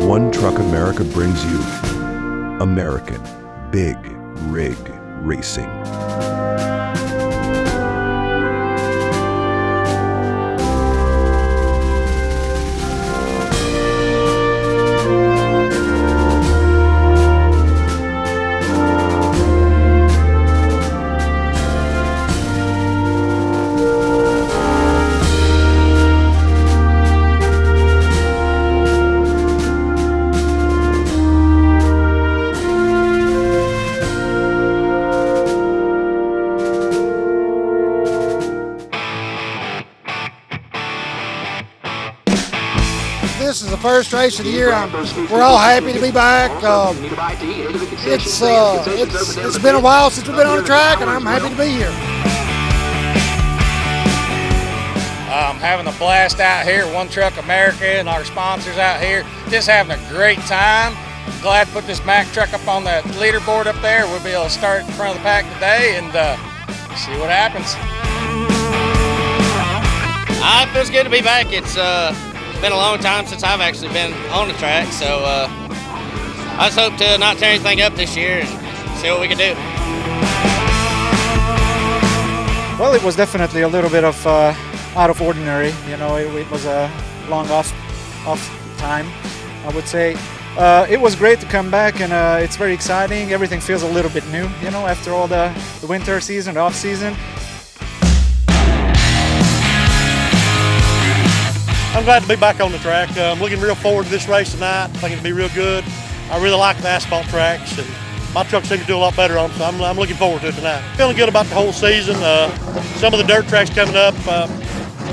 One Truck America brings you American Big Rig Racing. This is the first race of the year. We're all happy to be back. It's been a while since we've been on the track, and I'm happy to be here. Having a blast out here at One Truck America and our sponsors out here. Just having a great time. Glad to put this Mack truck up on the leaderboard up there. We'll be able to start in front of the pack today and see what happens. It feels good to be back. It's been a long time since I've actually been on the track, so I just hope to not tear anything up this year and see what we can do. Well, it was definitely a little bit of out of ordinary. You know, it was a long off time, I would say. It was great to come back, and it's very exciting. Everything feels a little bit new, you know, after all the winter season, the off season. I'm glad to be back on the track. I'm looking real forward to this race tonight. I think it'll be real good. I really like the asphalt tracks, and my truck seems to do a lot better on them, so I'm looking forward to it tonight. Feeling good about the whole season. Some of the dirt tracks coming up. Like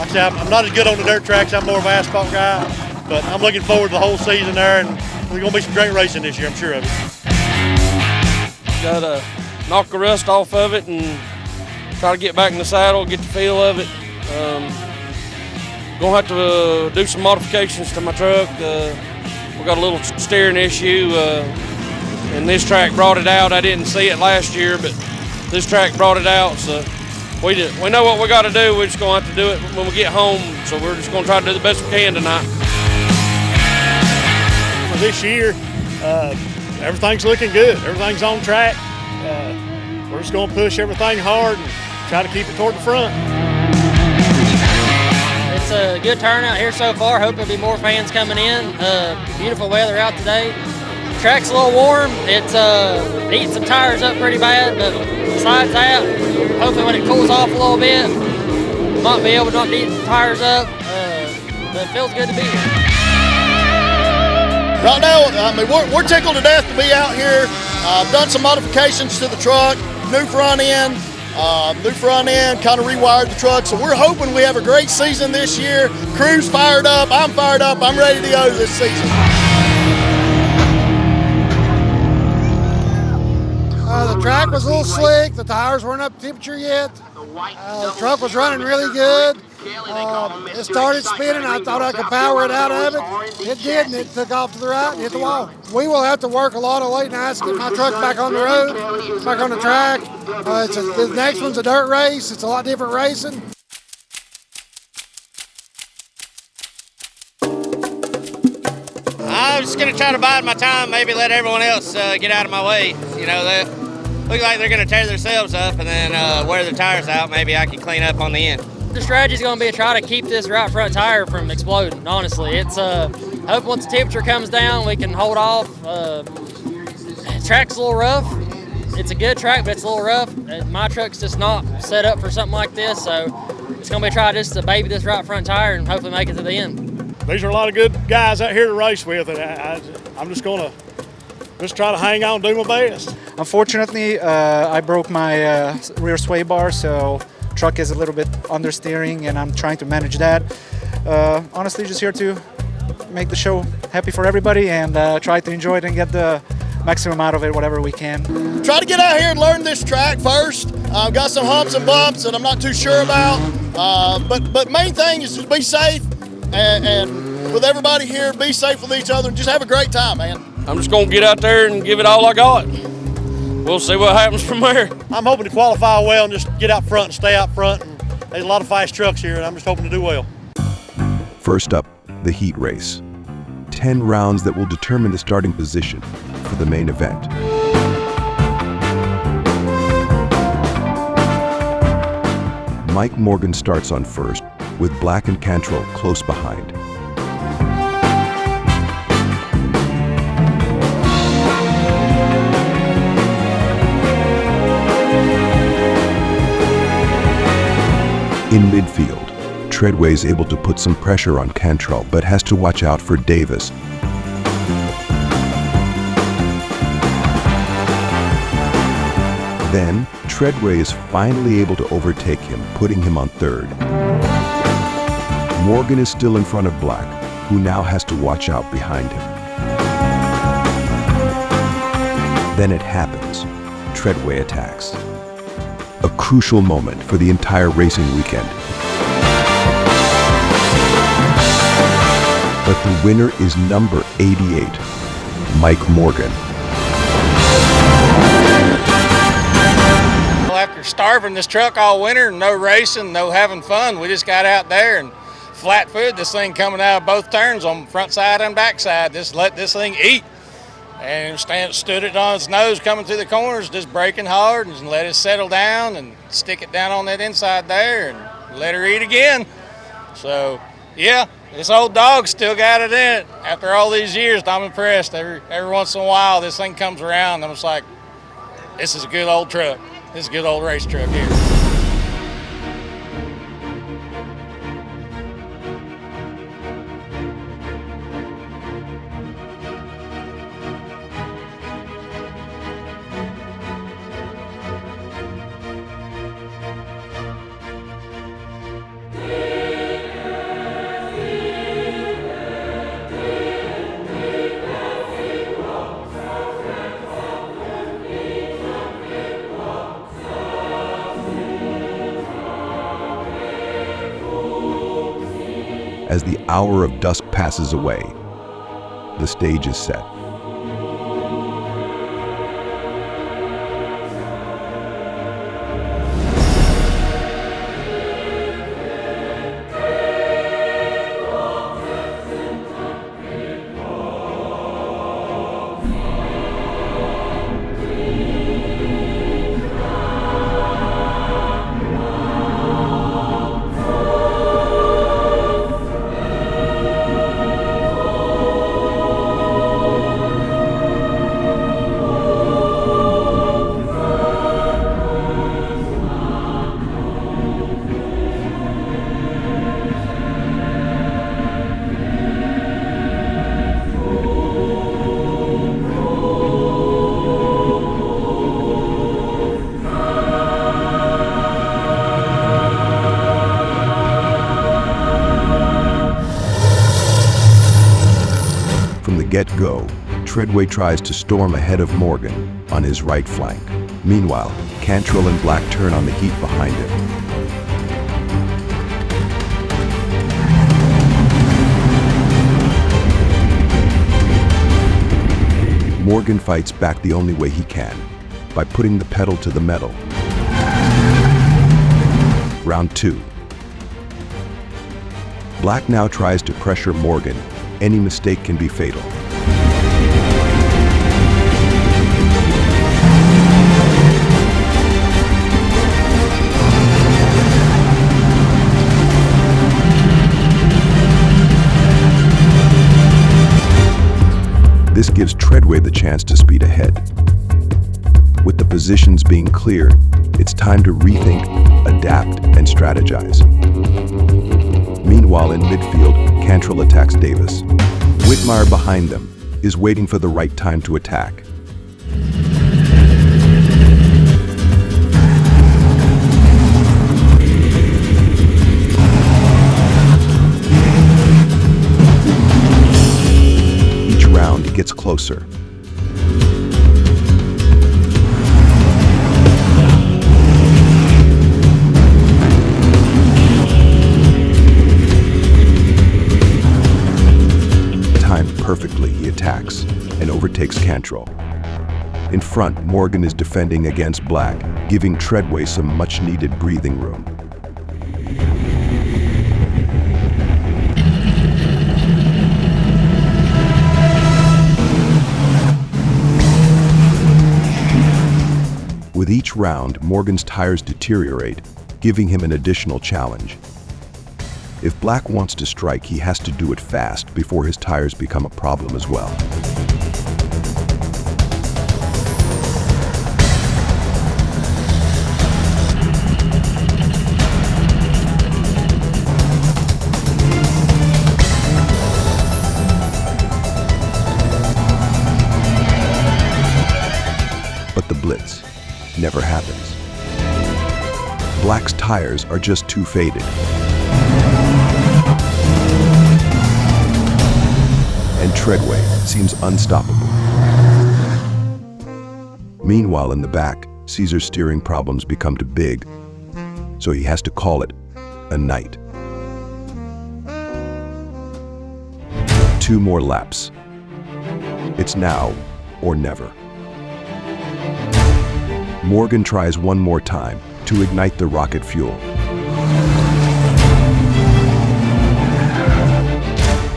I said, I'm not as good on the dirt tracks. I'm more of an asphalt guy, but I'm looking forward to the whole season there, and there's going to be some great racing this year, I'm sure of it. Got to knock the rust off of it and try to get back in the saddle, get the feel of it. Gonna have to do some modifications to my truck. We got a little steering issue, and this track brought it out. I didn't see it last year, but this track brought it out. So we know what we got to do. We're just gonna have to do it when we get home. So we're just gonna try to do the best we can tonight. For this year, everything's looking good. Everything's on track. We're just gonna push everything hard and try to keep it toward the front. It's a good turnout here so far. Hope there'll be more fans coming in. Beautiful weather out today. Track's a little warm. It's eating some tires up pretty bad, but besides that, hopefully when it cools off a little bit, we might be able to not eat the tires up. But it feels good to be here. Right now, I mean, we're tickled to death to be out here. I've done some modifications to the truck, new front end, kind of rewired the truck. So we're hoping we have a great season this year. Crew's fired up, I'm fired up, I'm ready to go this season. The track was a little slick, the tires weren't up to temperature yet. The truck was running really good. It started spinning, I thought I could power it out of it. It did, and it took off to the right and hit the wall. We will have to work a lot of late nights to get my truck back on the road, back on the track. The next one's a dirt race. It's a lot different racing. I'm just going to try to bide my time, maybe let everyone else get out of my way. You know, they look like they're going to tear themselves up and then wear their tires out. Maybe I can clean up on the end. The strategy is going to be to try to keep this right front tire from exploding, honestly. It's hope once the temperature comes down, we can hold off. The track's a little rough. It's a good track, but it's a little rough. My truck's just not set up for something like this, so it's going to be a try just to baby this right front tire and hopefully make it to the end. These are a lot of good guys out here to race with, and I'm just going to try to hang on and do my best. Unfortunately, I broke my rear sway bar, so truck is a little bit understeering, and I'm trying to manage that. Honestly, just here to make the show happy for everybody and try to enjoy it and get the maximum out of it, whatever we can. Try to get out here and learn this track first. I've got some humps and bumps that I'm not too sure about, but main thing is just be safe and with everybody here, be safe with each other and just have a great time, man. I'm just going to get out there and give it all I got. We'll see what happens from there. I'm hoping to qualify well and just get out front and stay out front. And there's a lot of fast trucks here, and I'm just hoping to do well. First up, the heat race. 10 rounds that will determine the starting position for the main event. Mike Morgan starts on first, with Black and Cantrell close behind. In midfield, Treadway is able to put some pressure on Cantrell, but has to watch out for Davis. Then, Treadway is finally able to overtake him, putting him on third. Morgan is still in front of Black, who now has to watch out behind him. Then it happens. Treadway attacks. A crucial moment for the entire racing weekend. But the winner is number 88, Mike Morgan. Well, after starving this truck all winter, no racing, no having fun, we just got out there and flat-footed this thing coming out of both turns on front side and back side. Just let this thing eat. And stood it on its nose coming through the corners, just braking hard and let it settle down and stick it down on that inside there and let her eat again. So, yeah, this old dog still got it in it. After all these years, I'm impressed. Every once in a while, this thing comes around and I'm just like, this is a good old truck. This is a good old race truck here. As the hour of dusk passes away, the stage is set. Get-go, Treadway tries to storm ahead of Morgan on his right flank. Meanwhile, Cantrell and Black turn on the heat behind him. Morgan fights back the only way he can, by putting the pedal to the metal. Round 2. Black now tries to pressure Morgan. Any mistake can be fatal. This gives Treadway the chance to speed ahead. With the positions being clear, it's time to rethink, adapt, and strategize. Meanwhile, in midfield, Cantrell attacks Davis. Whitmire behind them is waiting for the right time to attack. Each round, he gets closer. Perfectly, he attacks and overtakes Cantrell. In front, Morgan is defending against Black, giving Treadway some much-needed breathing room. round, Morgan's tires deteriorate, giving him an additional challenge. If Black wants to strike, he has to do it fast before his tires become a problem as well. But the blitz never happens. Black's tires are just too faded. And Treadway seems unstoppable. Meanwhile, in the back, Caesar's steering problems become too big, so he has to call it a night. 2 more laps. It's now or never. Morgan tries one more time to ignite the rocket fuel.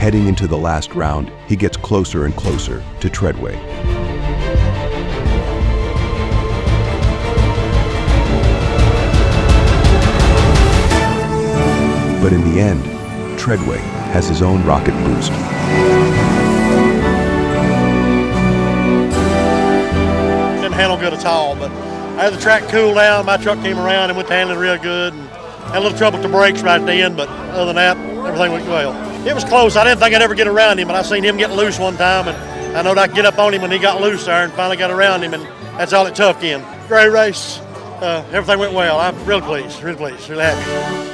Heading into the last round, he gets closer and closer to Treadway. But in the end, Treadway has his own rocket boost. Didn't handle good at all, but I had the track cool down. My truck came around and went to handling real good. And had a little trouble with the brakes right at the end, but other than that, everything went well. It was close. I didn't think I'd ever get around him, but I seen him get loose one time, and I knowed I could get up on him when he got loose there and finally got around him, and that's all it took in. Great race. Everything went well. I'm real pleased, really happy.